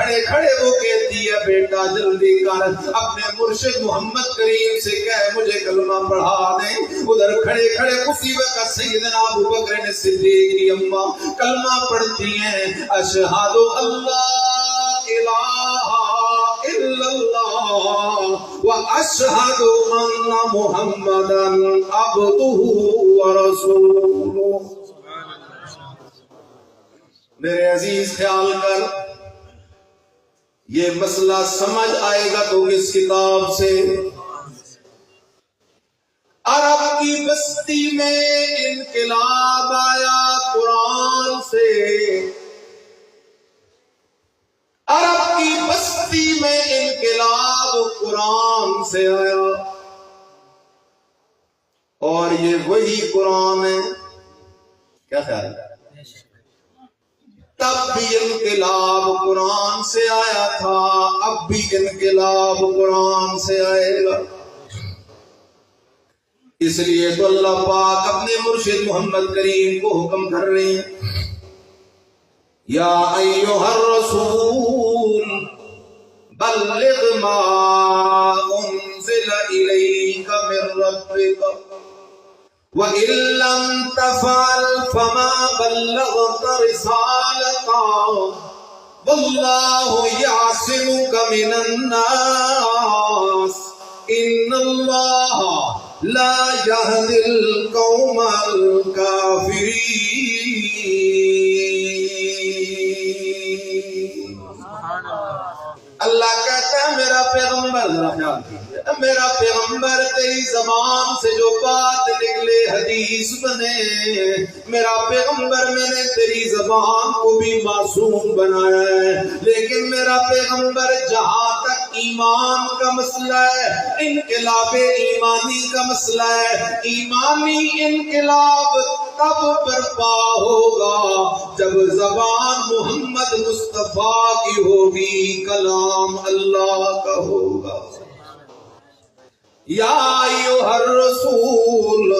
کھڑے کھڑے وہ کہتی ہے بیٹا جلدی کر اپنے مرشد محمد کریم سے کہہ مجھے کلمہ پڑھا دیں. ادھر کھڑے کھڑے اسی وقت سیدنا ابو بکر صدیق کی اماں کلمہ پڑھتی ہیں اشہد اللہ الہ الا اللہ واشہد ان محمدا عبدہ ورسولہ. میرے عزیز خیال کر یہ مسئلہ سمجھ آئے گا تو کس کتاب سے؟ عرب کی بستی میں انقلاب آیا قرآن سے. عرب کی بستی میں انقلاب قرآن سے آیا اور یہ وہی قرآن ہے. کیا خیال ہے؟ تب بھی انقلاب قرآن سے آیا تھا, اب بھی انقلاب قرآن سے آئے گا. اس لیے تو اللہ پاک اپنے مرشد محمد کریم کو حکم کر رہے ہیں یا ایھا الرسول بلغ ما انزل الیک من ربک وَإِن لَّمْ تَفْعَلْ فَمَا بَلَّغْتَ رِسَالَتَهُ وَاللَّهُ يَعْصِمُكَ مِنَ النَّاسِ إِنَّ اللَّهَ لَا يَهْدِي الْقَوْمَ الْكَافِرِينَ. اللہ کہتا ہے میرا پیغمبر, میرا پیغمبر تیری زبان سے جو بات نکلے حدیث بنے. میرا پیغمبر میں نے تیری زبان کو بھی معصوم بنایا ہے, لیکن میرا پیغمبر جہاں تک ایمان کا مسئلہ ہے, انقلاب ایمانی کا مسئلہ ہے, ایمانی انقلاب تب برپا ہوگا جب زبان محمد مصطفیٰ کی ہوگی, کلام اللہ کا ہوگا. یا ایھا الرسول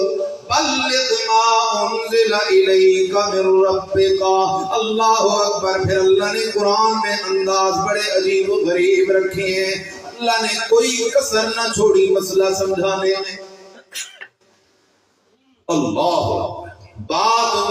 بلغ ما انزل الیک من ربک. اللہ اکبر. پھر اللہ نے قرآن میں انداز بڑے عجیب و غریب رکھے ہیں. اللہ نے کوئی کسر نہ چھوڑی مسئلہ سمجھانے میں. اللہ بات